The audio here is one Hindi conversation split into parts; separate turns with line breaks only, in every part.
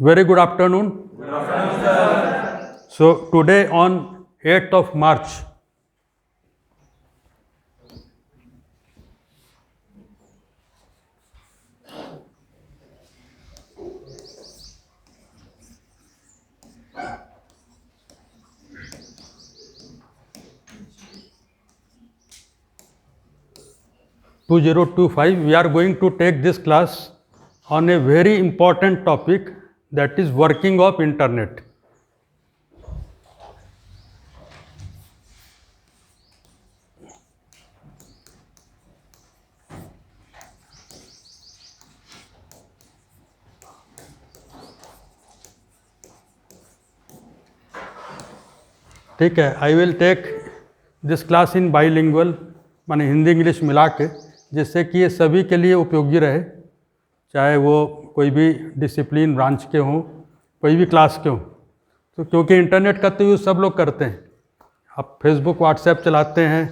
Very good afternoon. Good afternoon, sir. So today on 8th of March, we are going to take this class on a very important topic, that is working of internet. ठीक है, I will take this class in bilingual, माने हिंदी इंग्लिश मिला के, जिससे कि ये सभी के लिए उपयोगी रहे, चाहे वो कोई भी डिसिप्लिन ब्रांच के हों, कोई भी क्लास के हों। तो क्योंकि इंटरनेट का तो यूज़ सब लोग करते हैं, आप फेसबुक व्हाट्सएप चलाते हैं,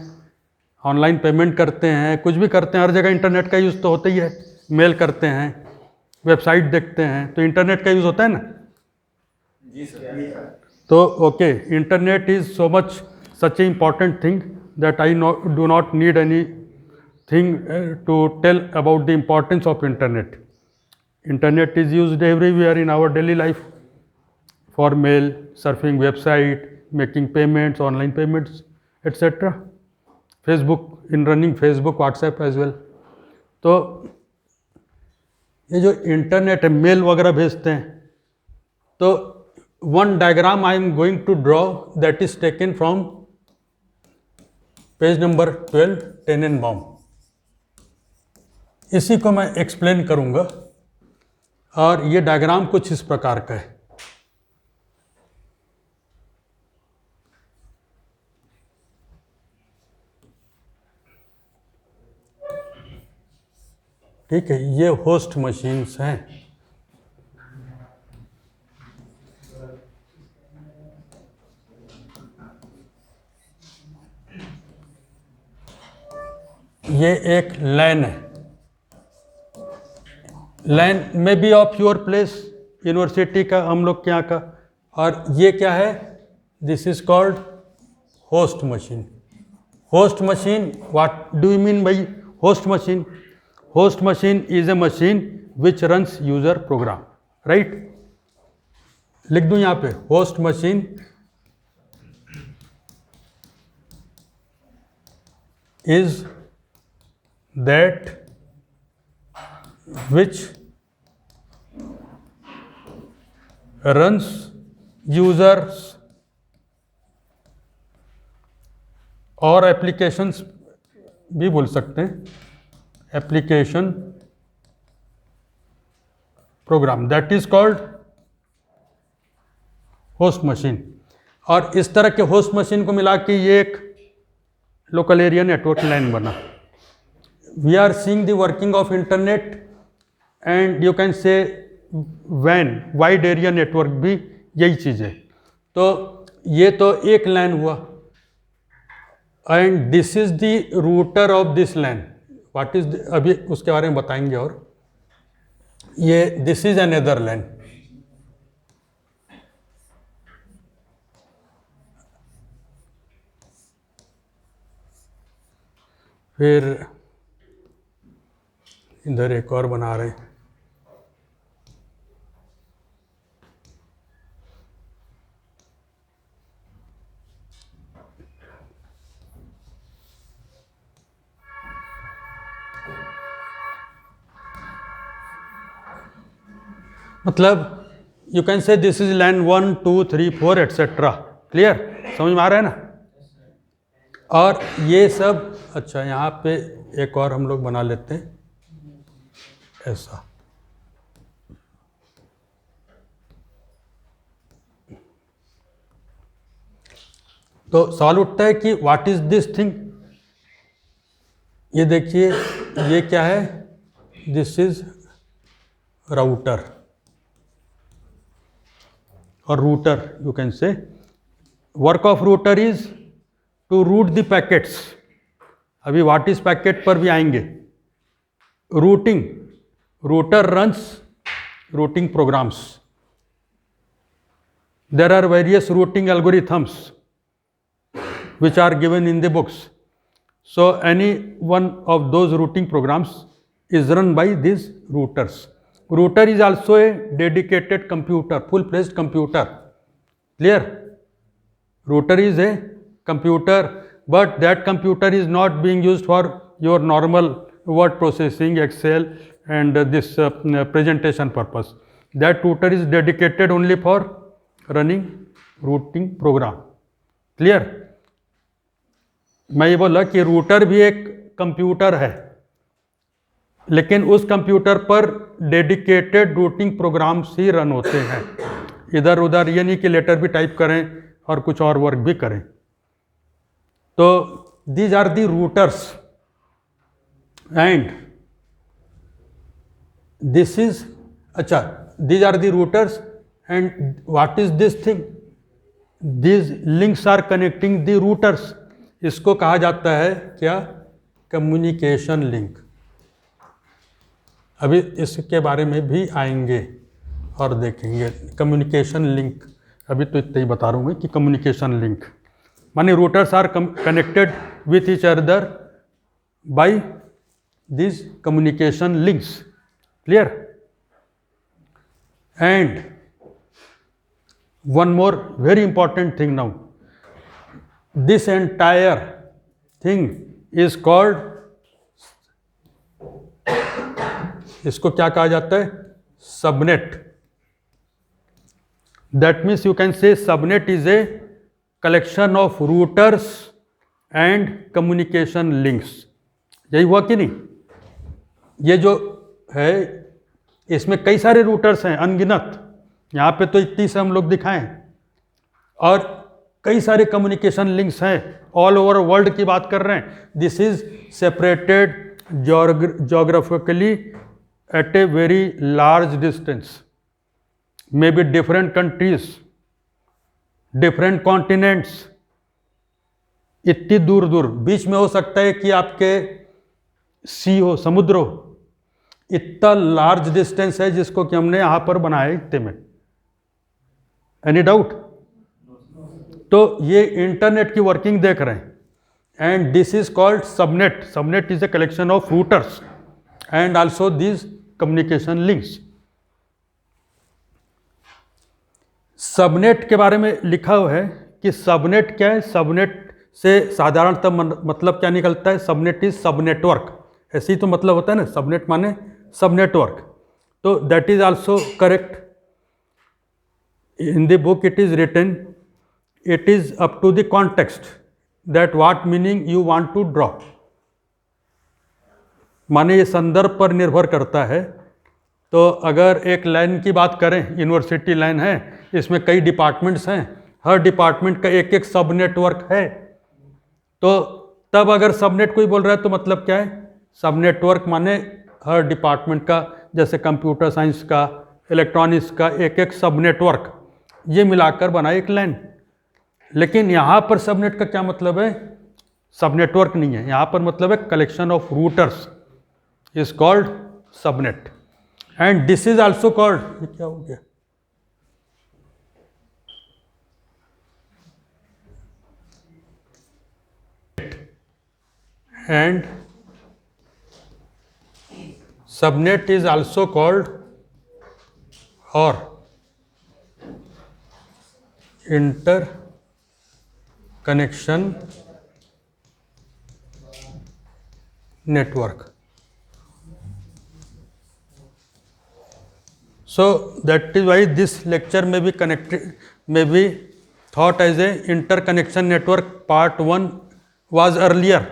ऑनलाइन पेमेंट करते हैं, कुछ भी करते हैं, हर जगह इंटरनेट का यूज़ तो होता ही है। मेल करते हैं, वेबसाइट देखते हैं, तो इंटरनेट का यूज़ होता है ना। जी सर। तो okay, internet is so much such a important thing that I do not need anything to tell about the importance of internet. Internet is used everywhere in our daily life for mail, surfing website, making payments, online payments, etc. Facebook, in running Facebook, WhatsApp as well. तो ये जो इंटरनेट है, मेल वगैरह भेजते हैं, तो one diagram I am going to draw that is taken from page number 12, टेनेनबाउम. इसी को मैं एक्सप्लेन करूँगा, और ये डायग्राम कुछ इस प्रकार का है. ठीक है, ये होस्ट मशीन्स हैं. ये एक लैन है. लैन में be of your place, university का, हम लोग के यहाँ का. और ये क्या है? This is called host machine. Host machine, what do you mean by host machine? Host machine is a machine which runs user program. Right, लिख दूं यहाँ पे, host machine is that which runs users और एप्लीकेशंस भी बोल सकते हैं, application program, that is called host machine. और इस तरह के होस्ट मशीन को मिला के ये एक लोकल एरिया नेटवर्क लाइन बना. We are seeing the working of internet and you can say वैन, वाइड एरिया नेटवर्क भी यही चीज़ है. तो ये तो एक लैन हुआ, and this is the router of this LAN. What is, अभी उसके बारे में बताएंगे. और ये दिस इज अनदर लैन. फिर इधर एक और बना रहे हैं. मतलब you can say this is LAN 1, 2, 3, 4 etcetera. Clear, समझ में आ रहा है ना? और ये सब, अच्छा यहाँ पे एक और हम लोग बना लेते हैं ऐसा. तो सवाल उठता है कि व्हाट इज दिस थिंग. ये देखिए, ये क्या है? This is router. और router, you can say work of router is to route the packets. अभी व्हाट इज पैकेट पर भी आएंगे. Routing, router runs routing programs. there are various routing algorithms which are given in the books. So any one of those routing programs is run by these routers. Router is also a dedicated computer, full-fledged computer. Clear? Router is a computer, but that computer is not being used for your normal word processing, Excel and this presentation purpose. That router is dedicated only for running routing program. Clear? मैं ये बोला कि रूटर भी एक कंप्यूटर है, लेकिन उस कंप्यूटर पर डेडिकेटेड रूटिंग प्रोग्राम्स ही रन होते हैं. इधर उधर ये नहीं कि लेटर भी टाइप करें और कुछ और वर्क भी करें. तो these are the routers and this is अच्छा these are the routers and what is this thing? These links are connecting the routers. इसको कहा जाता है क्या? Communication link. अभी इसके बारे में भी आएंगे और देखेंगे कम्युनिकेशन लिंक. अभी तो इतना ही बता रहा हूँ कि कम्युनिकेशन लिंक माने routers are connected with each other by this communication links. Clear? And one more very important thing now, this entire thing is called, इसको क्या कहा जाता है? Subnet. That means you can say subnet is a collection of routers and communication links. यही हुआ कि नहीं? ये जो है इसमें कई सारे रूटर्स हैं, अनगिनत. यहाँ पे तो 31 हम लोग दिखाएं और कई सारे कम्युनिकेशन लिंक्स हैं. ऑल ओवर वर्ल्ड की बात कर रहे हैं. This is separated geographically at a very large distance, maybe different countries, different continents. इतनी दूर दूर बीच में हो सकता है कि आपके सी हो, समुद्र हो. इतना लार्ज डिस्टेंस है जिसको कि हमने यहाँ पर बनाया इतने में. Any doubt? तो ये इंटरनेट की वर्किंग देख रहे हैं. And this is called subnet. Subnet is a collection of routers and also this communication links. Subnet के बारे में लिखा हुआ है कि सबनेट क्या है. सबनेट से साधारणतः मतलब क्या निकलता है? सबनेट इज सब नेटवर्क. ऐसे ही तो मतलब होता है ना, सबनेट माने सब नेटवर्क. तो that is also correct. In the book it is written, it is up to the context that what meaning you want to draw. माने ये संदर्भ पर निर्भर करता है. तो अगर एक लाइन की बात करें, यूनिवर्सिटी लाइन है, इसमें कई डिपार्टमेंट्स हैं, हर डिपार्टमेंट का एक एक सब नेटवर्क है. तो तब अगर सबनेट कोई बोल रहा है तो मतलब क्या है? सब नेटवर्क माने हर डिपार्टमेंट का, जैसे कंप्यूटर साइंस का, इलेक्ट्रॉनिक्स का एक एक सब नेटवर्क, ये मिलाकर बना एक लाइन. लेकिन यहाँ पर सबनेट का क्या मतलब है? सब नेटवर्क नहीं है, यहाँ पर मतलब है collection of routers is called subnet. And this is also called, ये क्या हो गया? And subnet is also called और inter connection network. So that is why this lecture may be connected, may be thought as a interconnection network. Part 1 was earlier,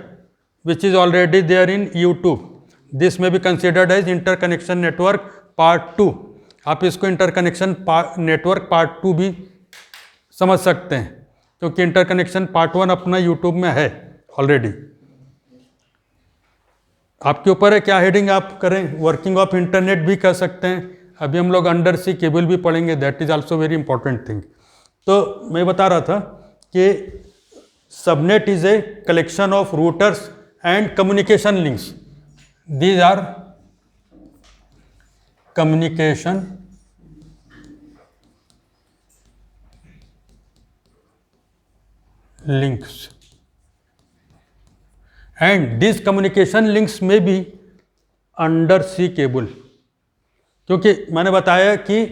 which is already there in YouTube. This may be considered as interconnection network part 2. आप इसको interconnection network part 2 भी समझ सकते हैं, क्योंकि इंटरकनेक्शन पार्ट 1 अपना यूट्यूब में है ऑलरेडी. आपके ऊपर है क्या हेडिंग आप करें. वर्किंग ऑफ इंटरनेट भी कर सकते हैं. अभी हम लोग अंडर सी केबल भी पढ़ेंगे, that is also very important thing. तो मैं बता रहा था कि subnet is a collection of routers and communication links. These are communication links, and these communication links may be under sea cable, क्योंकि मैंने बताया कि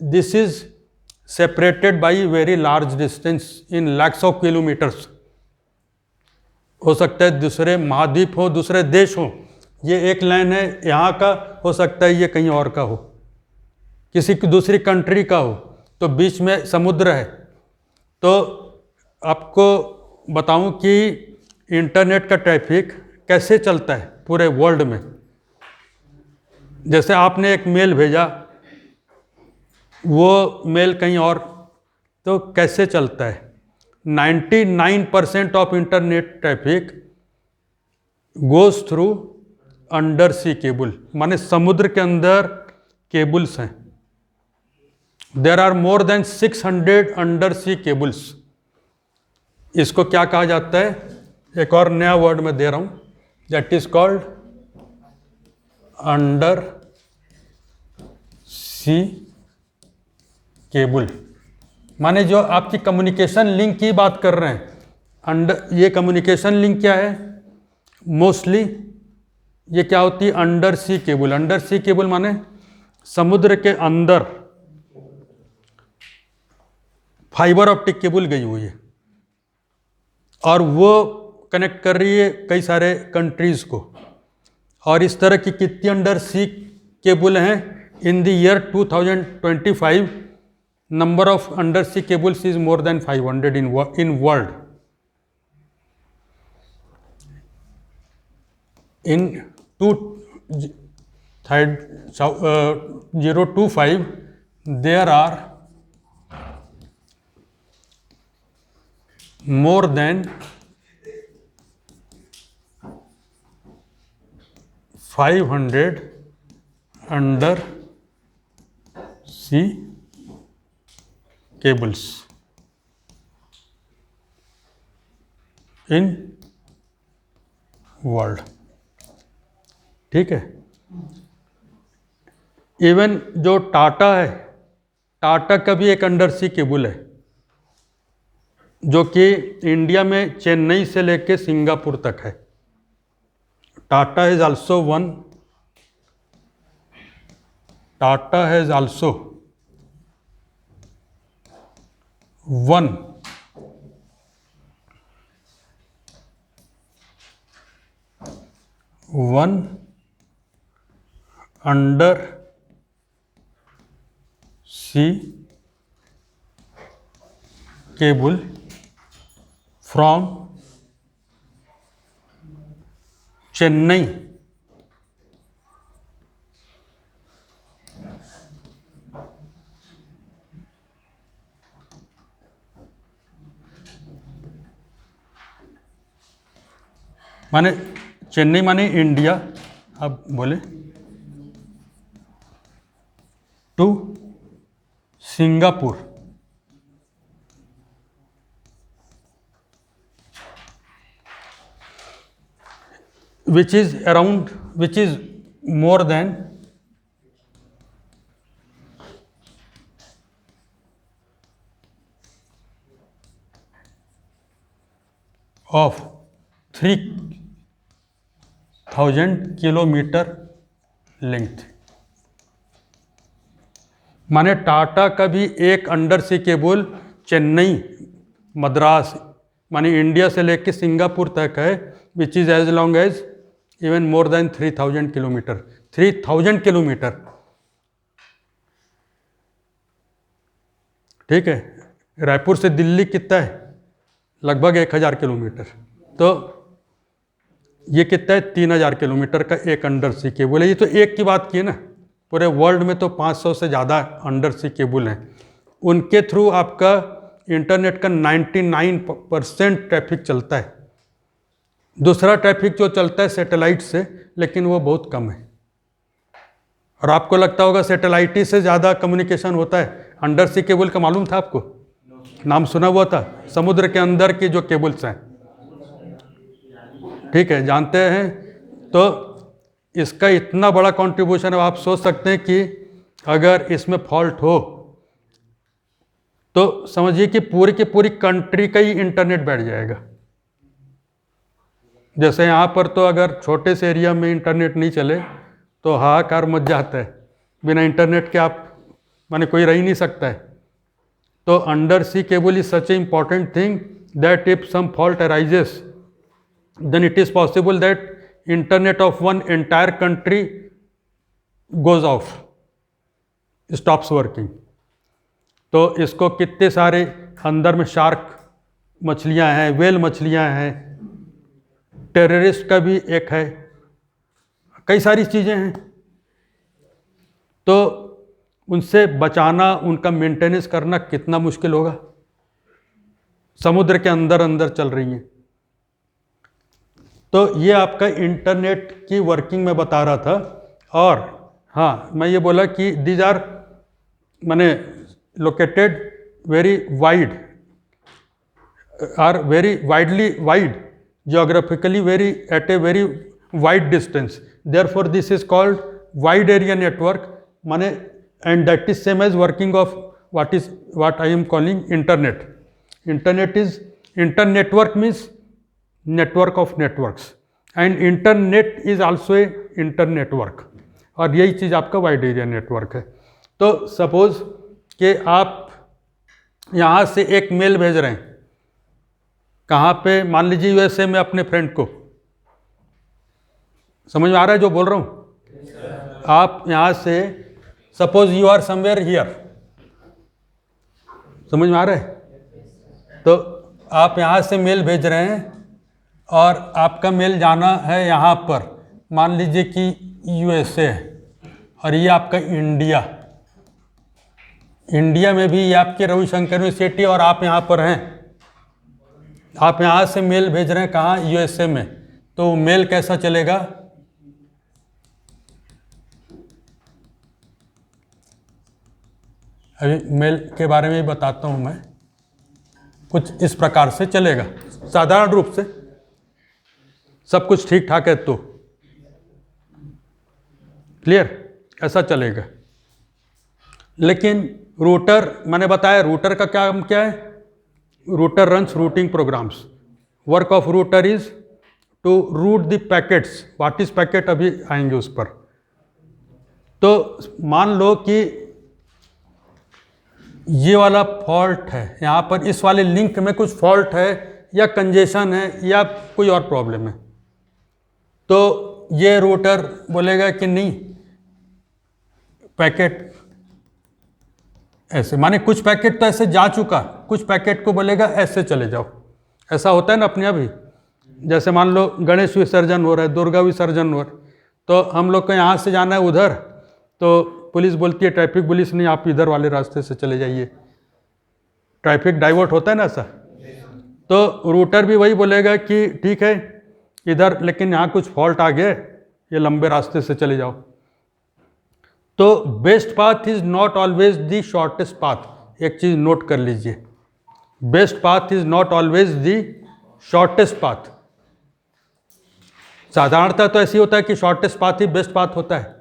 this is separated by very large distance in lakhs of kilometers. हो सकता है दूसरे महाद्वीप हो, दूसरे देश हो, ये एक लाइन है यहाँ का, हो सकता है ये कहीं और का हो, किसी की दूसरी कंट्री का हो, तो बीच में समुद्र है। तो आपको बताऊं कि इंटरनेट का ट्रैफिक कैसे चलता है पूरे वर्ल्ड में। जैसे आपने एक मेल भेजा, वो मेल कहीं और, तो कैसे चलता है? 99% of internet traffic goes through under sea cable, माने समुद्र के अंदर केबल्स हैं। There are more than 600 under sea cables. इसको क्या कहा जाता है? एक और नया वर्ड मैं दे रहा हूं, that is called under sea cable. माने जो आपकी कम्युनिकेशन लिंक की बात कर रहे हैं, अंडर, ये कम्युनिकेशन लिंक क्या है? मोस्टली ये क्या होती है? Under sea cable. Under sea cable माने समुद्र के अंदर फाइबर ऑप्टिक केबल गई हुई है और वो कनेक्ट कर रही है कई सारे कंट्रीज को। और इस तरह की कितनी अंडर सी केबल हैं? In the year 2025 number of under sea cables is more than 500 in world. In 2025 there are more than 500 under sea cables in world. ठीक है। इवन जो टाटा है, टाटा का भी एक अंडर सी केबल है जो कि इंडिया में चेन्नई से लेके सिंगापुर तक है। Tata has also one, Tata has also one under sea cable from Chennai माने चेन्नई माने इंडिया, आप बोले, to Singapore. which is more than of 3000 kilometer length. माने टाटा का भी एक under sea cable Chennai, Madras माने इंडिया से लेके सिंगापुर तक है, which is as long as even more than 3000 kilometer. 3000 kilometer. ठीक है। रायपुर से दिल्ली कितना है? लगभग 1000 किलोमीटर। तो ये कितना है? 3000 किलोमीटर का एक अंडर सी केबल है। ये तो एक की बात की है ना, पूरे वर्ल्ड में तो 500 से ज़्यादा अंडर सी केबल हैं। उनके थ्रू आपका इंटरनेट का 99% ट्रैफिक चलता है। दूसरा ट्रैफिक जो चलता है सैटेलाइट से, लेकिन वो बहुत कम है। और आपको लगता होगा सैटेलाइट से ज़्यादा कम्युनिकेशन होता है। अंडर सी केबल का मालूम था आपको? नाम सुना हुआ था? समुद्र के अंदर की जो केबल्स हैं, ठीक है, जानते हैं। तो इसका इतना बड़ा कंट्रीब्यूशन है, आप सोच सकते हैं कि अगर इसमें फॉल्ट हो तो समझिए कि पूरी की पूरी कंट्री का ही इंटरनेट बैठ जाएगा। जैसे यहाँ पर तो अगर छोटे से एरिया में इंटरनेट नहीं चले तो हाहाकार मच जाता है, बिना इंटरनेट के आप माने कोई रह ही नहीं सकता है। तो under sea cable is such a important thing that if some fault arises then it is possible that internet of one entire country goes off, stops working। तो इसको कितने सारे अंदर में शार्क मछलियां हैं, वेल मछलियां हैं, टेररिस्ट का भी एक है, कई सारी चीज़ें हैं। तो उनसे बचाना, उनका मेंटेनेंस करना कितना मुश्किल होगा, समुद्र के अंदर अंदर चल रही हैं। तो ये आपका इंटरनेट की वर्किंग में बता रहा था। और हाँ, मैं ये बोला कि दीज आर माने located very wide, are very widely wide, geographically very at a very wide distance, therefore this is called wide area network माने, and that is same as working of what I am calling internet. Internetwork means network of networks, and internet is also a internetwork, और यही चीज़ आपका वाइड एरिया नेटवर्क है। तो सपोज कि आप यहाँ से एक मेल भेज रहे हैं, कहाँ पे, मान लीजिए यूएसए में, अपने फ्रेंड को। समझ में आ रहा है जो बोल रहा हूँ? आप यहाँ से suppose you are somewhere here, समझ में आ रहा है? तो आप यहाँ से मेल भेज रहे हैं और आपका मेल जाना है यहाँ पर, मान लीजिए कि यूएसए है, और ये आपका इंडिया में भी ये आपके रविशंकर यूनिवर्सिटी, और आप यहाँ पर हैं। आप यहाँ से मेल भेज रहे हैं कहाँ, यूएसए में। तो मेल कैसा चलेगा? अभी मेल के बारे में बताता हूँ मैं। कुछ इस प्रकार से चलेगा, साधारण रूप से, सब कुछ ठीक ठाक है तो क्लियर, ऐसा चलेगा। लेकिन रूटर, मैंने बताया रूटर का काम क्या है। Router runs routing programs. Work of router is to route the packets. What is packet, अभी आएंगे उस पर। तो मान लो कि ये वाला फॉल्ट है, यहाँ पर इस वाले लिंक में कुछ फॉल्ट है, या कंजेशन है, या कोई और प्रॉब्लम है। तो ये रूटर बोलेगा कि नहीं, पैकेट ऐसे, माने कुछ पैकेट तो ऐसे जा चुका, कुछ पैकेट को बोलेगा ऐसे चले जाओ। ऐसा होता है ना अपने अभी। जैसे मान लो गणेश विसर्जन हो रहा है, दुर्गा विसर्जन हो रहा है, तो हम लोग को यहाँ से जाना है उधर, तो पुलिस बोलती है, ट्रैफिक पुलिस, नहीं आप इधर वाले रास्ते से चले जाइए। ट्रैफिक डाइवर्ट होता है ना ऐसा। तो रूटर भी वही बोलेगा कि ठीक है इधर, लेकिन यहाँ कुछ फॉल्ट आ गया, ये लंबे रास्ते से चले जाओ। तो best path is not always the shortest path. एक चीज नोट कर लीजिए, best path is not always the shortest path. साधारणतः तो ऐसी होता है कि शॉर्टेस्ट पाथ ही बेस्ट पाथ होता है,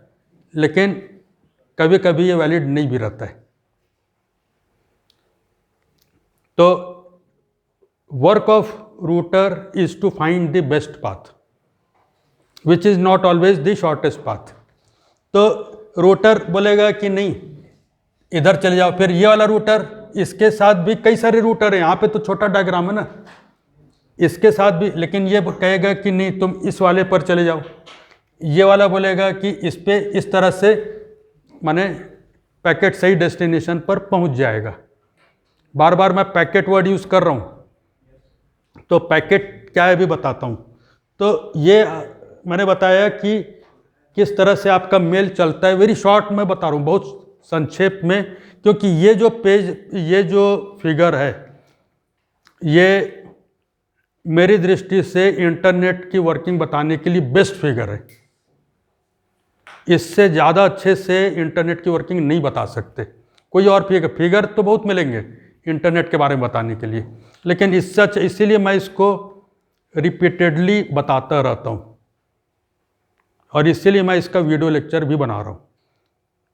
लेकिन कभी कभी ये वैलिड नहीं भी रहता है। तो work of router is to find the best path which is not always the shortest path. तो रूटर बोलेगा कि नहीं इधर चले जाओ। फिर ये वाला रूटर, इसके साथ भी कई सारे रूटर हैं, यहाँ पे तो छोटा डायग्राम है ना, इसके साथ भी, लेकिन ये कहेगा कि नहीं तुम इस वाले पर चले जाओ। ये वाला बोलेगा कि इस पे इस तरह से, माने पैकेट सही डेस्टिनेशन पर पहुँच जाएगा। बार बार मैं पैकेट वर्ड यूज़ कर रहा हूँ, तो पैकेट क्या है भी बताता हूँ। तो ये मैंने बताया कि किस तरह से आपका मेल चलता है। वेरी शॉर्ट में बता रहा हूँ, बहुत संक्षेप में, क्योंकि ये जो पेज, ये जो फिगर है, ये मेरी दृष्टि से इंटरनेट की वर्किंग बताने के लिए बेस्ट फिगर है। इससे ज़्यादा अच्छे से इंटरनेट की वर्किंग नहीं बता सकते। कोई और फिगर तो बहुत मिलेंगे इंटरनेट के बारे में बताने के लिए, लेकिन इसीलिए मैं इसको रिपीटेडली बताता रहता हूँ, और इसीलिए मैं इसका वीडियो लेक्चर भी बना रहा हूँ,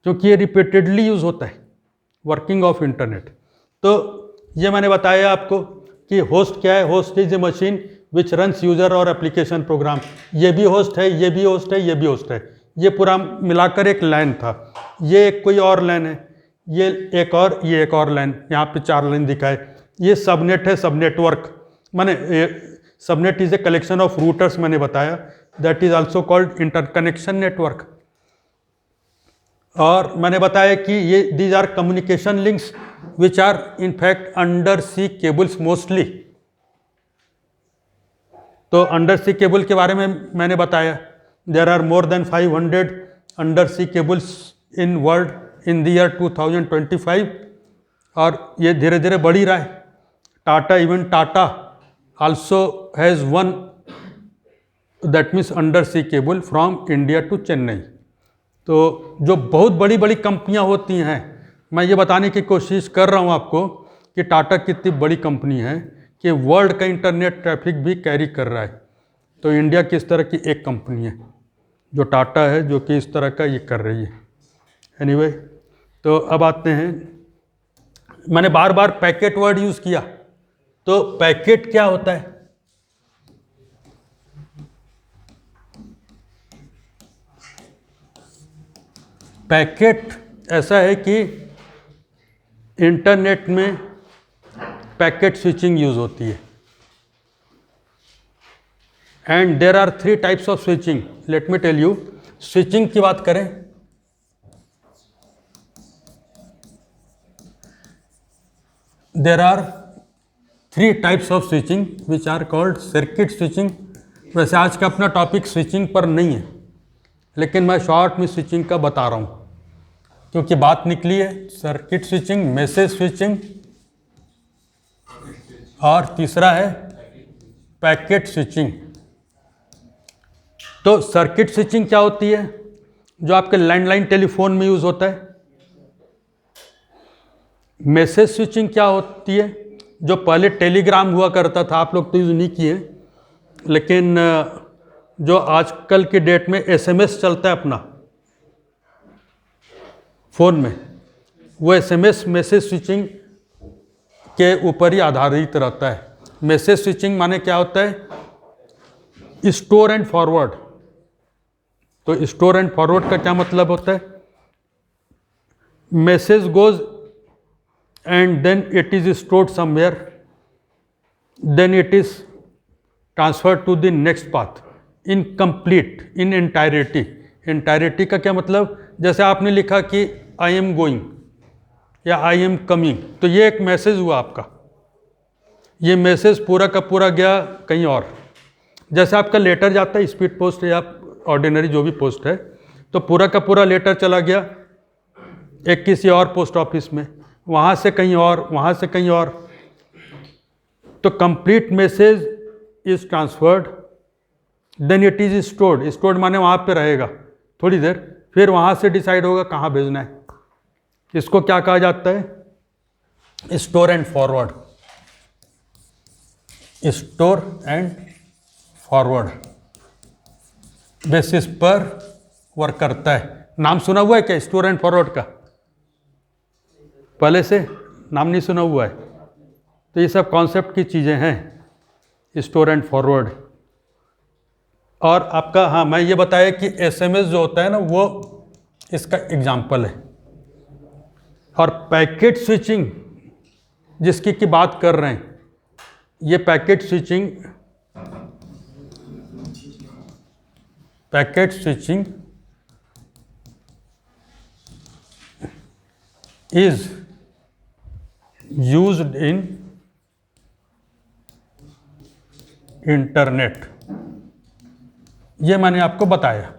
क्योंकि ये रिपीटेडली यूज़ होता है, वर्किंग ऑफ इंटरनेट। तो ये मैंने बताया आपको कि होस्ट क्या है। Host is a machine which runs user और एप्लीकेशन प्रोग्राम। ये भी होस्ट है, ये भी होस्ट है, ये भी होस्ट है। ये पूरा मिलाकर एक लाइन था। ये एक कोई और लाइन है, ये एक और लाइन, यहाँ पे 4 लाइन दिखाए। ये सबनेट है, सब नेटवर्क माने subnet is a collection of routers मैंने बताया, that is also called interconnection network. और मैंने बताया कि ये these are communication links which are in fact under sea cables mostly. तो अंडर सी केबल के बारे में मैंने बताया, there are more than 500 under sea cables in world in the year 2025, और ये धीरे धीरे बढ़ ही रहा है। Tata also has one that means undersea cable from India to Chennai. तो जो बहुत बड़ी बड़ी कंपनियां होती हैं, मैं ये बताने की कोशिश कर रहा हूं आपको कि टाटा कितनी बड़ी कंपनी है कि वर्ल्ड का इंटरनेट ट्रैफिक भी कैरी कर रहा है। तो इंडिया की इस तरह की एक कंपनी है जो टाटा है, जो कि इस तरह का ये कर रही है। एनीवे, तो अब आते हैं, मैंने बार बार पैकेट वर्ड यूज़ किया। तो पैकेट क्या होता है? पैकेट ऐसा है कि इंटरनेट में पैकेट स्विचिंग यूज होती है, and there are 3 types of switching. Let me tell you. Switching की बात करें, there are 3 types of switching which are called circuit switching. वैसे आज का अपना टॉपिक स्विचिंग पर नहीं है, लेकिन मैं शॉर्ट में स्विचिंग का बता रहा हूँ क्योंकि बात निकली है। सर्किट स्विचिंग, मैसेज स्विचिंग, और तीसरा है पैकेट स्विचिंग। तो सर्किट स्विचिंग क्या होती है? जो आपके लैंडलाइन टेलीफोन में यूज होता है। मैसेज स्विचिंग क्या होती है? जो पहले टेलीग्राम हुआ करता था, आप लोग तो यूज़ नहीं किए, लेकिन जो आजकल की डेट में एसएमएस चलता है अपना फ़ोन में, वो एसएमएस मैसेज स्विचिंग के ऊपर ही आधारित रहता है। मैसेज स्विचिंग माने क्या होता है? Store and forward. तो स्टोर एंड फॉरवर्ड का क्या मतलब होता है? Message goes and then it is stored somewhere, then it is transferred to the next path in complete, in entirety। entirety का क्या मतलब? जैसे आपने लिखा कि I am going या I am coming, तो ये एक मैसेज हुआ आपका। ये मैसेज पूरा का पूरा गया कहीं और। जैसे आपका लेटर जाता है स्पीड पोस्ट या ऑर्डिनरी जो भी पोस्ट है, तो पूरा का पूरा लेटर चला गया एक किसी और पोस्ट ऑफिस में, वहाँ से कहीं और, वहाँ से कहीं और। तो complete message is transferred, then it is stored. Stored माने वहाँ पे रहेगा थोड़ी देर, फिर वहाँ से डिसाइड होगा कहाँ भेजना है। इसको क्या कहा जाता है? Store and forward. Store and forward basis पर वर्क करता है। नाम सुना हुआ है क्या स्टोर एंड फॉरवर्ड का? पहले से नाम नहीं सुना हुआ है? तो ये सब कॉन्सेप्ट की चीज़ें हैं, स्टोर एंड फॉरवर्ड। और आपका, हाँ, मैं ये बताया कि एसएमएस जो होता है ना, वो इसका एग्जाम्पल है। और पैकेट स्विचिंग जिसकी की बात कर रहे हैं, ये packet switching is used in internet. ये मैंने आपको बताया।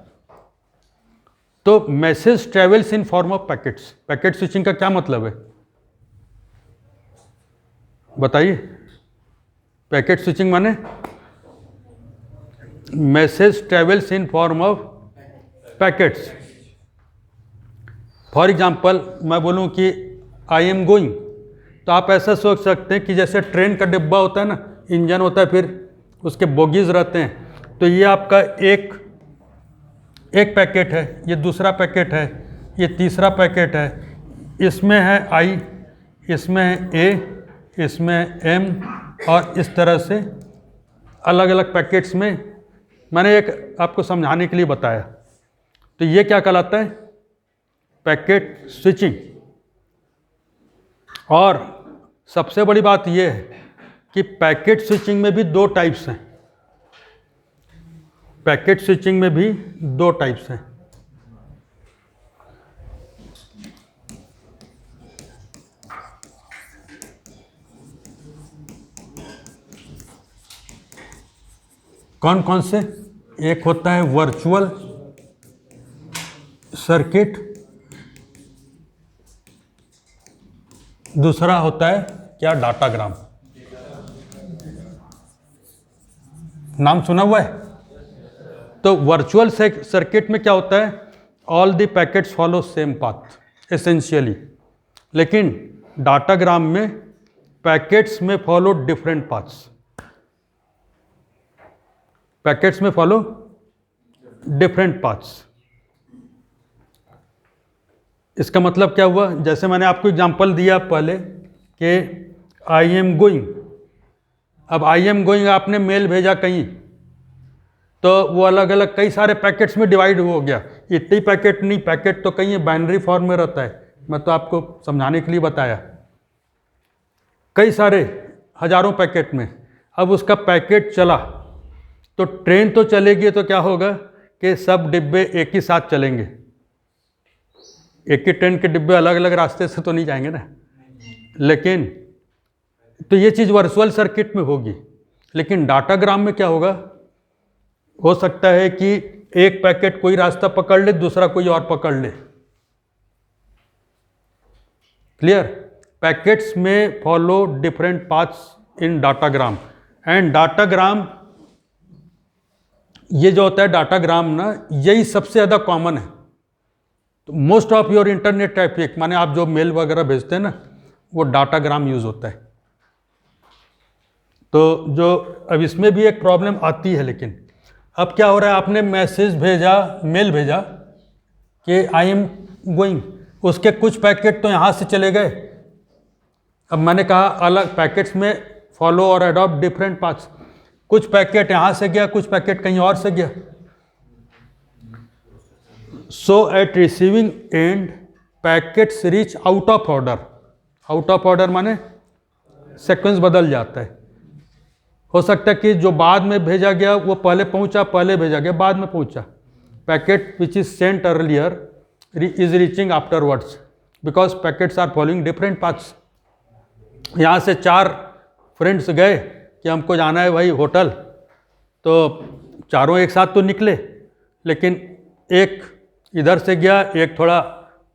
तो message travels in form of packets. Packet switching का क्या मतलब है बताइए? पैकेट स्विचिंग माने message travels in form of packets. For example मैं बोलूँ कि आई एम गोइंग, तो आप ऐसा सोच सकते हैं कि जैसे ट्रेन का डिब्बा होता है ना, इंजन होता है, फिर उसके बोगीज रहते हैं। तो ये आपका एक पैकेट है, ये दूसरा पैकेट है, ये तीसरा पैकेट है, इसमें है आई, इसमें ए, इसमें एम, और इस तरह से अलग अलग पैकेट्स में मैंने एक आपको समझाने के लिए बताया। तो ये क्या कहलाता है? Packet switching. और सबसे बड़ी बात ये है कि पैकेट स्विचिंग में भी दो टाइप्स हैं। पैकेट स्विचिंग में भी दो टाइप्स हैं। कौन कौन से? एक होता है वर्चुअल सर्किट, दूसरा होता है क्या? डाटाग्राम। नाम सुना हुआ है? तो वर्चुअल सर्किट में क्या होता है? All the packets follow same path essentially. लेकिन डाटाग्राम में पैकेट्स में फॉलो डिफरेंट पाथ्स। पैकेट्स में फॉलो डिफरेंट पाथ्स। इसका मतलब क्या हुआ? जैसे मैंने आपको एग्जांपल दिया पहले कि आई एम गोइंग। अब आई एम गोइंग आपने मेल भेजा कहीं, तो वो अलग अलग कई सारे पैकेट्स में डिवाइड हो गया। इतनी पैकेट नहीं, पैकेट तो कहीं बाइनरी फॉर्म में रहता है। मैं तो आपको समझाने के लिए बताया, कई सारे हजारों पैकेट में। अब उसका पैकेट चला तो ट्रेन तो चलेगी, तो क्या होगा कि सब डिब्बे एक ही साथ चलेंगे। एक ही ट्रेन के डिब्बे अलग अलग रास्ते से तो नहीं जाएंगे ना। लेकिन तो ये चीज़ वर्चुअल सर्किट में होगी। लेकिन डाटाग्राम में क्या होगा? हो सकता है कि एक पैकेट कोई रास्ता पकड़ ले, दूसरा कोई और पकड़ ले। क्लियर? पैकेट्स में follow different paths in datagram. And datagram, ये जो होता है डाटाग्राम ना, यही सबसे ज़्यादा कॉमन है। तो most of your internet traffic, माने आप जो मेल वगैरह भेजते हैं ना, वो डाटाग्राम यूज होता है। तो जो अब इसमें भी एक प्रॉब्लम आती है। लेकिन अब क्या हो रहा है? आपने मैसेज भेजा, मेल भेजा कि आई एम गोइंग, उसके कुछ पैकेट तो यहाँ से चले गए। अब मैंने कहा अलग पैकेट्स में फॉलो और अडॉप्ट डिफरेंट पाथ्स। कुछ पैकेट यहाँ से गया, कुछ पैकेट कहीं और से गया। So at receiving end packets reach out of order. Out of order माने सीक्वेंस बदल जाता है। हो सकता है कि जो बाद में भेजा गया वो पहले पहुंचा, पहले भेजा गया बाद में पहुंचा। Packet which is sent earlier is reaching afterwards because packets are following different paths. यहाँ से 4 फ्रेंड्स गए कि हमको जाना है भाई होटल, तो चारों एक साथ तो निकले, लेकिन एक इधर से गया, एक थोड़ा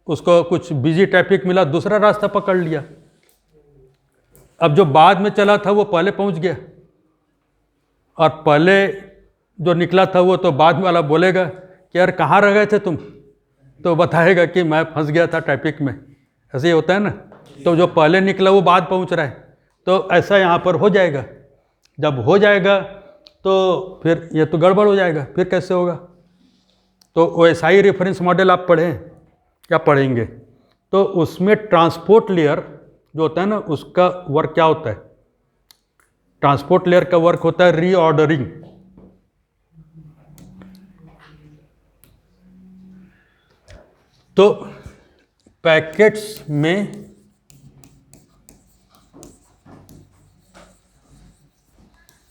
उसको कुछ बिजी ट्रैफिक मिला, दूसरा रास्ता पकड़ लिया। अब जो बाद में चला था वो पहले पहुंच गया, और पहले जो निकला था वो तो बाद वाला बोलेगा कि यार कहाँ रह गए थे तुम, तो बताएगा कि मैं फंस गया था ट्रैफिक में। ऐसे ही होता है ना। तो जो पहले निकला वो बाद पहुंच रहा है, तो ऐसा यहाँ पर हो जाएगा। जब हो जाएगा तो फिर ये तो गड़बड़ हो जाएगा, फिर कैसे होगा? तो OSI रेफरेंस मॉडल आप पढ़ें क्या पढ़ेंगे, तो उसमें ट्रांसपोर्ट लेयर जो होता है ना, उसका वर्क क्या होता है? ट्रांसपोर्ट लेयर का वर्क होता है रीऑर्डरिंग। तो पैकेट्स में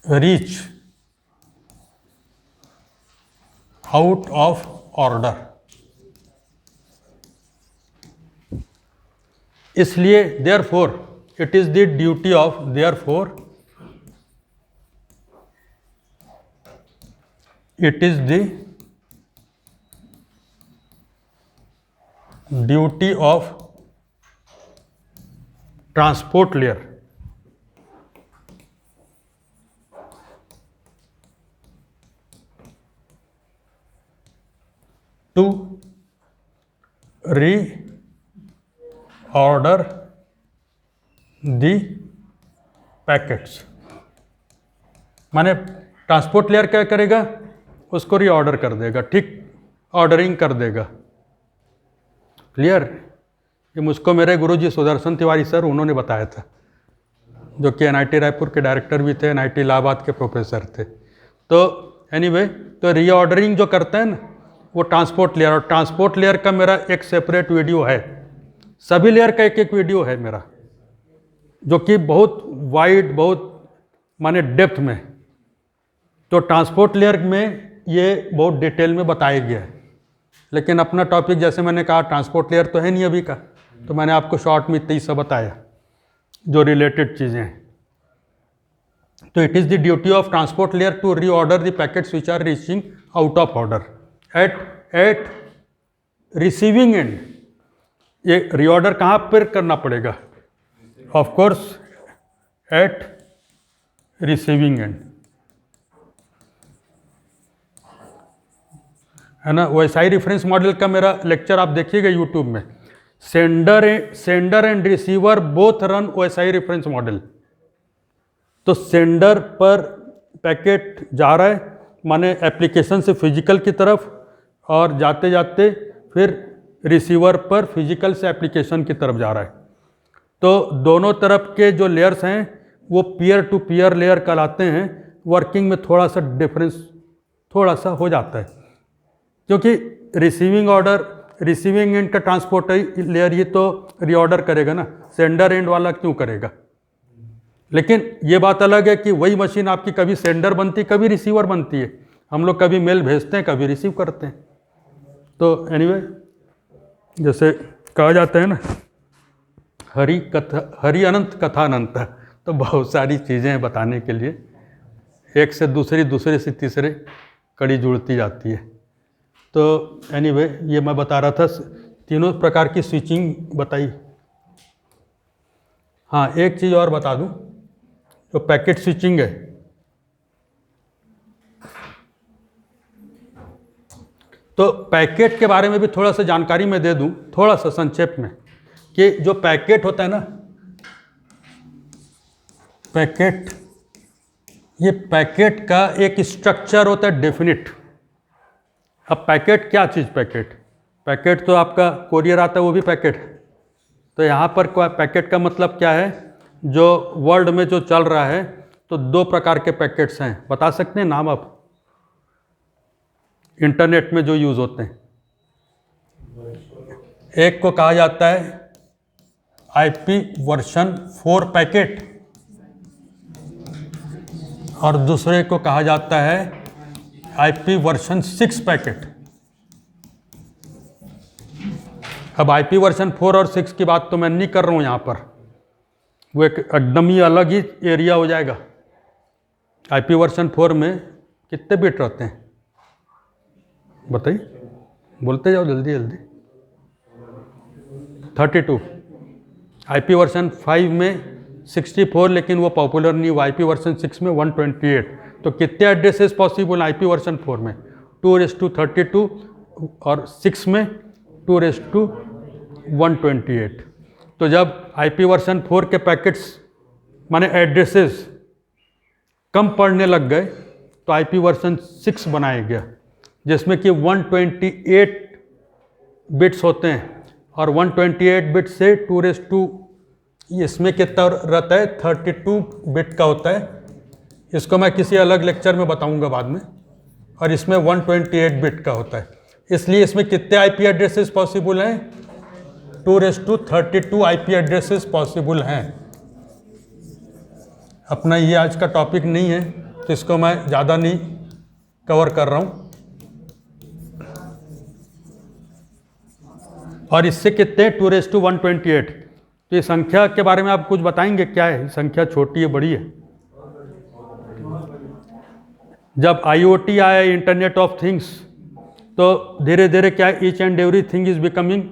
रीच आउट ऑफ ऑर्डर, इसलिए therefore it is the duty of, therefore it is the duty of transport layer to reorder the packets. माने ट्रांसपोर्ट लेयर क्या करेगा? उसको रीऑर्डर कर देगा, ठीक, ऑर्डरिंग कर देगा। क्लियर? ये मुझको मेरे गुरुजी सुदर्शन तिवारी सर उन्होंने बताया था, जो कि NIT रायपुर के डायरेक्टर भी थे, NIT इलाहाबाद के प्रोफेसर थे। तो एनीवे, तो रीऑर्डरिंग जो करते हैं ना वो ट्रांसपोर्ट लेयर, और ट्रांसपोर्ट लेयर का मेरा एक सेपरेट वीडियो है, सभी लेयर का एक एक वीडियो है मेरा, जो कि बहुत वाइड, बहुत माने डेप्थ में। तो ट्रांसपोर्ट लेयर में ये बहुत डिटेल में बताया गया है, लेकिन अपना टॉपिक जैसे मैंने कहा ट्रांसपोर्ट लेयर तो है नहीं अभी का, तो मैंने आपको शॉर्ट में इतना ही सब बताया जो रिलेटेड चीज़ें हैं। तो it is the duty of transport layer to reorder the packets which are reaching out of order at receiving end. ये रीऑर्डर कहाँ पर करना पड़ेगा? Of course at receiving end, है ना। वैसा ही रेफरेंस मॉडल का मेरा लेक्चर आप देखिएगा यूट्यूब में, sender and receiver both run OSI reference model. तो सेंडर पर पैकेट जा रहा है माने एप्लीकेशन से फिजिकल की तरफ, और जाते जाते फिर रिसीवर पर फिजिकल से एप्लीकेशन की तरफ जा रहा है। तो दोनों तरफ के जो लेयर्स हैं वो पीयर टू पीयर लेयर कहलाते हैं। वर्किंग में थोड़ा सा डिफरेंस थोड़ा सा हो जाता है, क्योंकि रिसीविंग एंड का ट्रांसपोर्ट लेयर ये तो रीऑर्डर करेगा ना, सेंडर एंड वाला क्यों करेगा। लेकिन ये बात अलग है कि वही मशीन आपकी कभी सेंडर बनती कभी रिसीवर बनती है। हम लोग कभी मेल भेजते हैं कभी रिसीव करते हैं। तो एनीवे, जैसे कहा जाता है ना, हरि अनंत कथा अनंत, तो बहुत सारी चीज़ें हैं बताने के लिए, एक से दूसरी, दूसरे से तीसरे कड़ी जुड़ती जाती है। तो एनीवे, ये मैं बता रहा था, तीनों प्रकार की स्विचिंग बताई। हाँ, एक चीज़ और बता दूं, जो पैकेट स्विचिंग है, तो पैकेट के बारे में भी थोड़ा सा जानकारी मैं दे दूं, थोड़ा सा संक्षेप में, कि जो पैकेट होता है ना, पैकेट, ये पैकेट का एक स्ट्रक्चर होता है डेफिनिट। अब पैकेट क्या चीज़? पैकेट तो आपका कोरियर आता है, वो भी पैकेट है। तो यहाँ पर पैकेट का मतलब क्या है? जो वर्ल्ड में जो चल रहा है, तो दो प्रकार के पैकेट्स हैं, बता सकते हैं नाम आप, इंटरनेट में जो यूज़ होते हैं। एक को कहा जाता है IP वर्जन 4 पैकेट, और दूसरे को कहा जाता है IP वर्जन 6 पैकेट। अब IP वर्जन 4 और 6 की बात तो मैं नहीं कर रहा हूँ यहाँ पर, वो एक एकदम ही अलग ही एरिया हो जाएगा। IP वर्जन 4 में कितने बिट रहते हैं बताइए, बोलते जाओ जल्दी जल्दी। 32। IP वर्जन 5 में 64, लेकिन वो पॉपुलर नहीं हुआ। IP वर्जन 6 में 128। तो कितने एड्रेसेस पॉसिबल हैं IP वर्जन 4 में? 2⁻32, और 6 में 2⁻128। तो जब IP वर्जन 4 के पैकेट्स माने एड्रेसेस कम पड़ने लग गए, तो IP वर्जन 6 बनाया गया, जिसमें कि 128 बिट्स होते हैं, और 128 बिट से 2⁻, इसमें कितना रहता है? 32 बिट का होता है। इसको मैं किसी अलग लेक्चर में बताऊंगा बाद में। और इसमें 128 बिट का होता है। इसलिए इसमें कितने IP एड्रेसेस पॉसिबल हैं? 2⁻32 IP एड्रेसेस पॉसिबल हैं। अपना ये आज का टॉपिक नहीं है, तो इसको मैं ज़्यादा नहीं कवर कर रहा हूँ। और इससे कितने? 2⁻128। तो ये संख्या के बारे में आप कुछ बताएंगे, क्या है संख्या? छोटी है बड़ी है? जब IoT आया, इंटरनेट ऑफ थिंग्स, तो धीरे धीरे क्या, each and every thing is becoming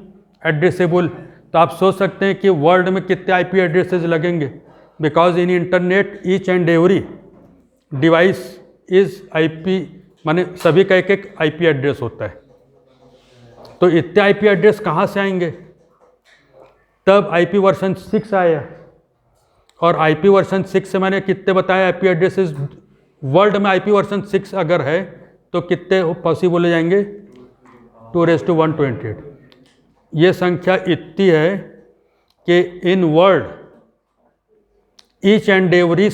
addressable. तो आप सोच सकते हैं कि वर्ल्ड में कितने IP एड्रेसेस लगेंगे, because in internet each and every device is IP, माने सभी का एक एक IP एड्रेस होता है। तो इतने IP एड्रेस कहाँ से आएंगे? तब IP वर्जन 6 आया, और IP वर्जन 6 से मैंने कितने बताया IP एड्रेसेस वर्ल्ड में? IP वर्जन 6 अगर है तो कितने पॉसिबल हो जाएंगे? 2⁻128। ये संख्या इतनी है कि in world each and every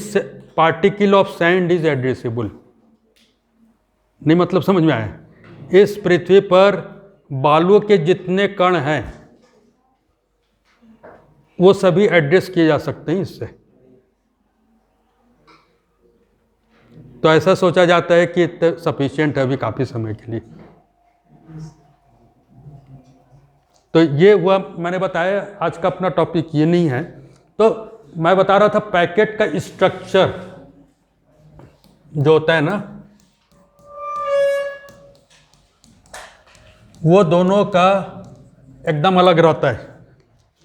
particle of sand is addressable. नहीं मतलब समझ में आया? इस पृथ्वी पर बालू के जितने कण हैं वो सभी एड्रेस किए जा सकते हैं इससे। तो ऐसा सोचा जाता है कि सफिशिएंट है अभी काफी समय के लिए। तो ये हुआ, मैंने बताया आज का अपना टॉपिक ये नहीं है। तो मैं बता रहा था पैकेट का स्ट्रक्चर जो होता है ना, वो दोनों का एकदम अलग रहता है,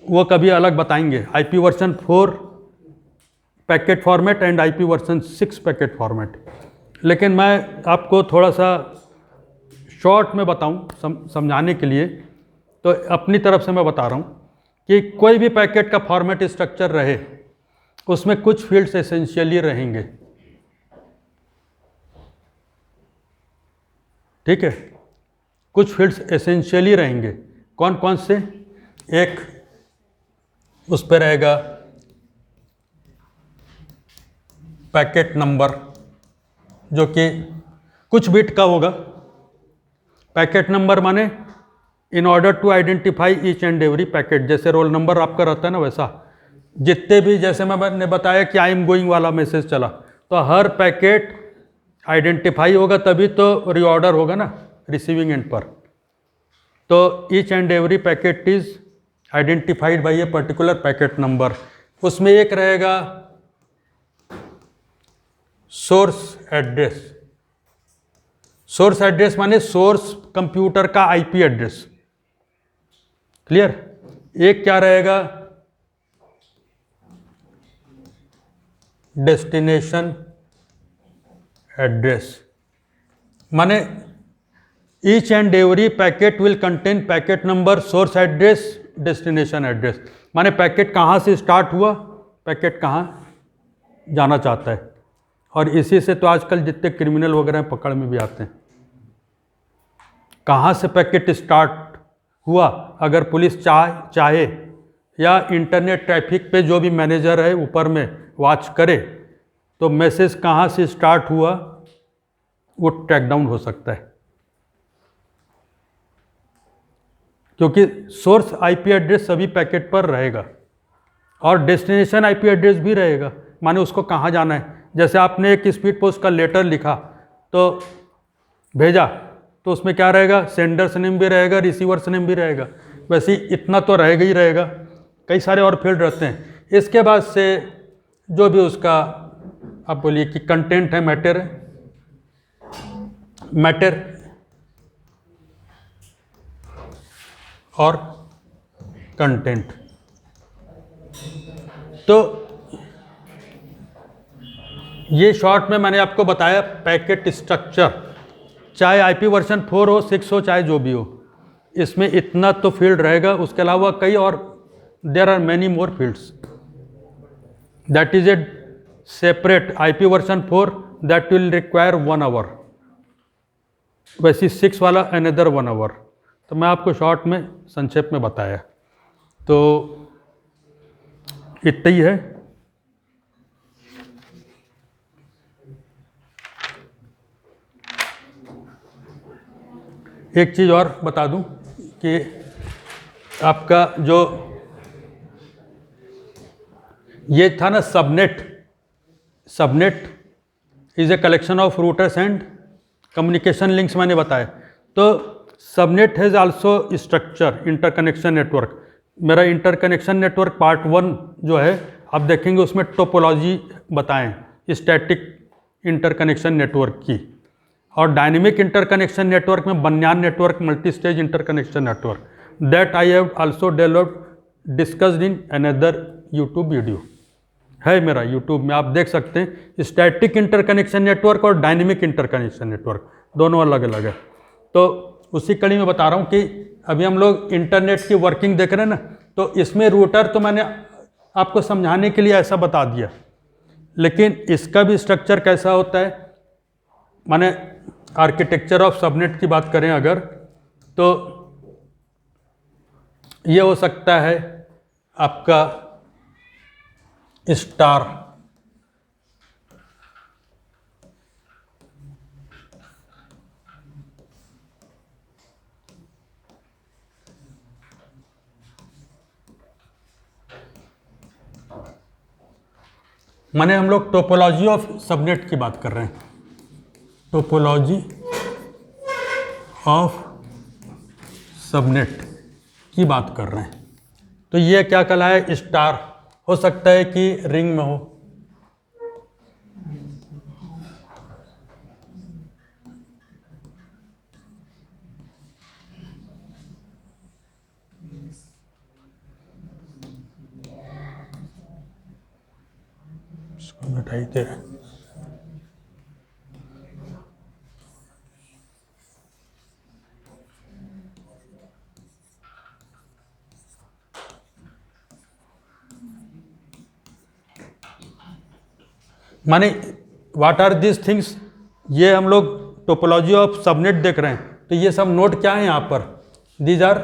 वो कभी अलग बताएंगे। IP version 4 packet format and IP version 6 packet format. लेकिन मैं आपको थोड़ा सा शॉर्ट में बताऊं समझाने के लिए, तो अपनी तरफ से मैं बता रहा हूं कि कोई भी पैकेट का फॉर्मेट स्ट्रक्चर रहे उसमें कुछ फील्ड्स एसेंशियली रहेंगे। ठीक है, कुछ फील्ड्स एसेंशियली रहेंगे। कौन कौन से? एक उस पर रहेगा पैकेट नंबर, जो कि कुछ बिट का होगा। पैकेट नंबर माने in order to identify each and every packet, जैसे रोल नंबर आपका रहता है ना, वैसा जितने भी, जैसे मैंने बताया कि आई एम गोइंग वाला मैसेज चला, तो हर पैकेट आइडेंटिफाई होगा तभी तो रीऑर्डर होगा ना रिसीविंग एंड पर। तो each and every packet is identified by a particular packet number. उसमें एक रहेगा सोर्स एड्रेस। सोर्स एड्रेस माने सोर्स कंप्यूटर का IP एड्रेस। क्लियर? एक क्या रहेगा? Destination address. माने each and every packet will contain packet number, source address, destination address. माने पैकेट कहाँ से स्टार्ट हुआ, पैकेट कहाँ जाना चाहता है। और इसी से तो आजकल जितने क्रिमिनल वगैरह पकड़ में भी आते हैं। कहाँ से पैकेट स्टार्ट हुआ, अगर पुलिस चाहे या इंटरनेट ट्रैफिक पे जो भी मैनेजर है ऊपर में वॉच करे, तो मैसेज कहाँ से स्टार्ट हुआ वो ट्रैक डाउन हो सकता है, क्योंकि सोर्स IP एड्रेस सभी पैकेट पर रहेगा और डेस्टिनेशन IP एड्रेस भी रहेगा। माने उसको कहाँ जाना है। जैसे आपने एक स्पीड पोस्ट का लेटर लिखा तो भेजा, तो उसमें क्या रहेगा? सेंडर्स नेम भी रहेगा, रिसीवर्स नेम भी रहेगा। वैसे ही इतना तो रहेगा ही रहेगा, कई सारे और फील्ड रहते हैं। इसके बाद से जो भी उसका आप बोलिए कि कंटेंट है, मैटर है, मैटर और कंटेंट। तो ये शॉर्ट में मैंने आपको बताया पैकेट स्ट्रक्चर, चाहे IP वर्जन 4 हो, 6 हो, चाहे जो भी हो, इसमें इतना तो फील्ड रहेगा। उसके अलावा कई और there are many more fields. That is a separate IP version 4 that will require 1 hour, वैसे 6 वाला अनदर 1 आवर। तो मैं आपको शॉर्ट में संक्षेप में बताया, तो इतना ही है। एक चीज़ और बता दूं कि आपका जो ये था ना subnet, subnet is a collection of routers and communication links, मैंने बताया। तो subnet has also structure interconnection network. मेरा इंटरकनेक्शन नेटवर्क पार्ट 1 जो है आप देखेंगे, उसमें टोपोलॉजी बताएं स्टैटिक इंटरकनेक्शन नेटवर्क की, और डायनेमिक इंटरकनेक्शन नेटवर्क में banyan network, multi stage interconnection network, that I have also developed discussed in another YouTube video है मेरा यूट्यूब में, आप देख सकते हैं। स्टैटिक इंटरकनेक्शन नेटवर्क और डायनेमिक इंटरकनेक्शन नेटवर्क दोनों अलग अलग है। तो उसी कड़ी में बता रहा हूँ कि अभी हम लोग इंटरनेट की वर्किंग देख रहे हैं ना, तो इसमें रूटर तो मैंने आपको समझाने के लिए ऐसा बता दिया, लेकिन इसका भी स्ट्रक्चर कैसा होता है, माने आर्किटेक्चर ऑफ सबनेट की बात करें अगर, तो ये हो सकता है आपका स्टार, माने हम लोग टोपोलॉजी ऑफ सबनेट की बात कर रहे हैं, टोपोलॉजी ऑफ सबनेट की बात कर रहे हैं। तो ये क्या कहलाए? स्टार। हो सकता है कि रिंग में हो, इसको मिटाई दे रहे हैं। माने व्हाट आर दिस थिंग्स, ये हम लोग टोपोलॉजी ऑफ सबनेट देख रहे हैं। तो ये सब नोट क्या है यहाँ पर? These are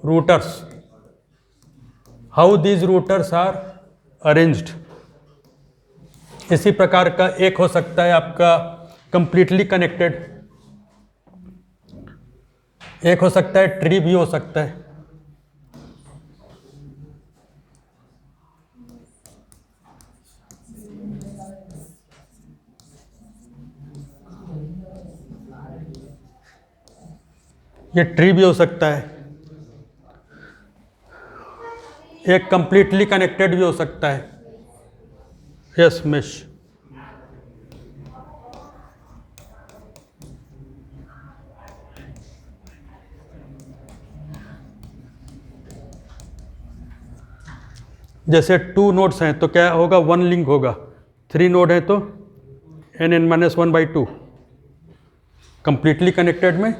routers, how these routers are arranged. इसी प्रकार का एक हो सकता है आपका कंप्लीटली कनेक्टेड, एक हो सकता है ट्री भी हो सकता है। ये ट्री भी हो सकता है, एक कंप्लीटली कनेक्टेड भी हो सकता है। यस मेश, जैसे 2 नोड्स हैं तो क्या होगा? 1 लिंक होगा। 3 नोड है तो n(n-1/2). कंप्लीटली कनेक्टेड में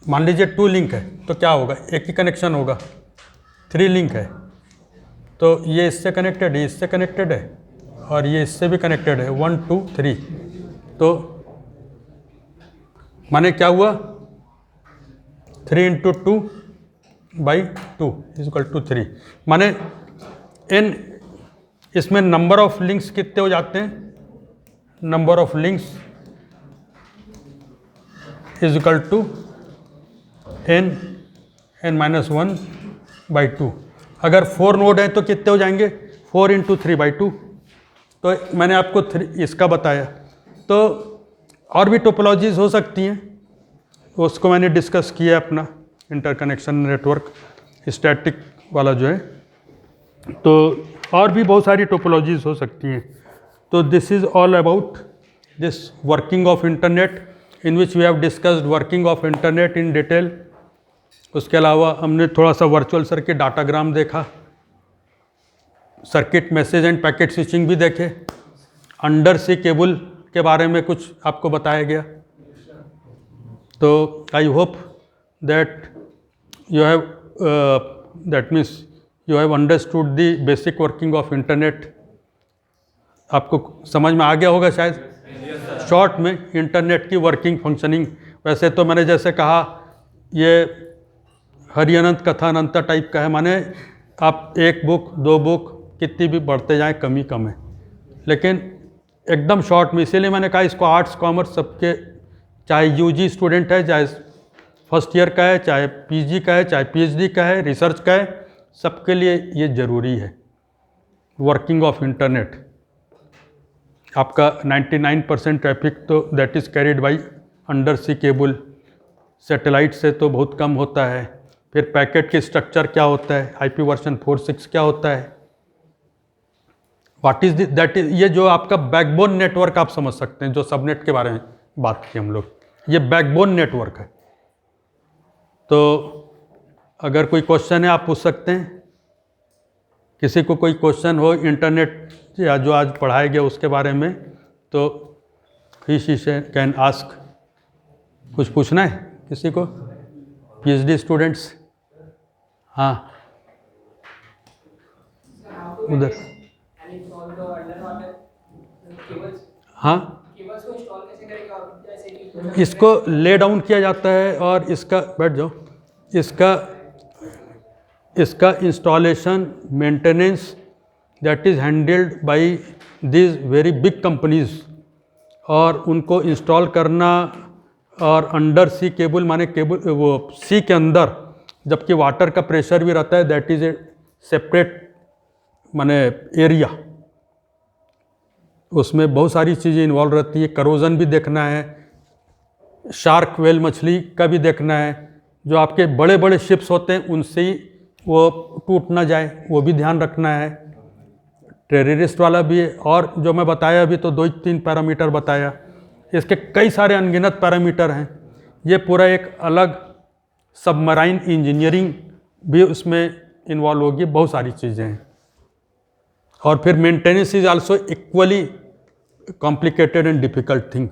मान लीजिए 2 लिंक है तो क्या होगा? एक ही कनेक्शन होगा। 3 लिंक है तो ये इससे कनेक्टेड है, इससे कनेक्टेड है और ये इससे भी कनेक्टेड है, 1 2 3। तो माने क्या हुआ? 3 × 2/2 = 3। माने n, इसमें नंबर ऑफ लिंक्स कितने हो जाते हैं? Number of links = n(n-1/2). अगर 4 नोड हैं तो कितने हो जाएंगे? 4 × 3/2। तो मैंने आपको इसका बताया। तो और भी टोपोलॉजीज हो सकती हैं, उसको मैंने डिस्कस किया अपना इंटरकनेक्शन नेटवर्क स्टैटिक वाला जो है। तो और भी बहुत सारी टोपोलॉजीज हो सकती हैं। तो this is all about this working of internet, in which we have discussed working of internet in detail. उसके अलावा हमने थोड़ा सा वर्चुअल सर्किट डाटाग्राम देखा, circuit message and packet switching भी देखे, अंडर सी केबल के बारे में कुछ आपको बताया गया। तो I hope that you have that means you have understood the basic working of internet. आपको समझ में आ गया होगा शायद। शॉर्ट में इंटरनेट की वर्किंग फंक्शनिंग। वैसे तो मैंने जैसे कहा ये हरि अनंत कथा अनंत टाइप का है, माने आप 1 बुक 2 बुक कितनी भी बढ़ते जाएं कमी कम है, लेकिन एकदम शॉर्ट में। इसीलिए मैंने कहा इसको आर्ट्स कॉमर्स सबके, चाहे यूजी स्टूडेंट है, चाहे फर्स्ट ईयर का है, चाहे पीजी का है, चाहे पीएचडी का है, रिसर्च का है, सबके लिए ये ज़रूरी है वर्किंग ऑफ इंटरनेट। आपका 99% ट्रैफिक तो that is carried by under sea cable. Satellite से तो बहुत कम होता है। फिर पैकेट की स्ट्रक्चर क्या होता है, IP वर्जन 4.6 क्या होता है, व्हाट इज दैट इज, ये जो आपका बैकबोन नेटवर्क आप समझ सकते हैं। जो सबनेट के बारे में बात की हम लोग, ये बैकबोन नेटवर्क है। तो अगर कोई क्वेश्चन है आप पूछ सकते हैं। किसी को कोई क्वेश्चन हो इंटरनेट या जो आज पढ़ाया गया उसके बारे में, तो ही कैन आस्क। कुछ पूछना है किसी को? PhD students? हाँ उधर। हाँ, इसको ले डाउन किया जाता है और इसका, बैठ जाओ, इसका इसका installation maintenance that is handled by this very big companies, और उनको इंस्टॉल करना और अंडर सी केबल माने केबल वो सी के अंदर, जबकि वाटर का प्रेशर भी रहता है, दैट इज़ ए सेपरेट माने एरिया, उसमें बहुत सारी चीज़ें इन्वॉल्व रहती है। करोजन भी देखना है, शार्क वेल मछली का भी देखना है, जो आपके बड़े बड़े शिप्स होते हैं उनसे ही वो टूट ना जाए, वो भी ध्यान रखना है। टेररिस्ट वाला भी है, और जो मैं बताया अभी तो 2-3 पैरामीटर बताया, इसके कई सारे अनगिनत पैरामीटर हैं। ये पूरा एक अलग सबमराइन इंजीनियरिंग भी उसमें इन्वॉल्व होगी, बहुत सारी चीज़ें हैं। और फिर maintenance is also equally complicated and difficult thing,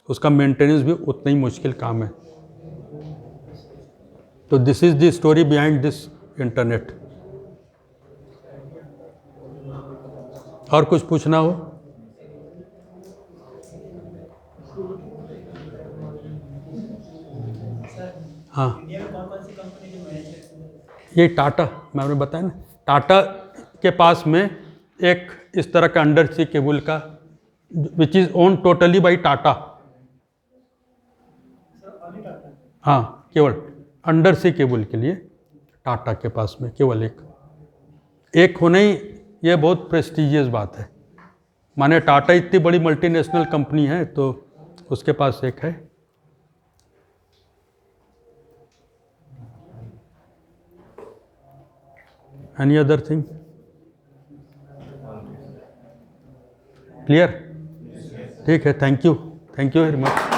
उसका मेंटेनेंस भी उतना ही मुश्किल काम है। तो this is the story behind this internet. और कुछ पूछना हो? हाँ, ये टाटा, मैंने बताया ना, टाटा के पास में एक इस तरह का अंडर सी केबल का which is own totally by Tata. हाँ, केवल अंडर सी केबल के लिए टाटा के पास में केवल एक होना ही ये बहुत प्रेस्टिजियस बात है। माने टाटा इतनी बड़ी मल्टीनेशनल कंपनी है तो उसके पास एक है। Any other thing? क्लियर? ठीक है, थैंक यू वेरी मच।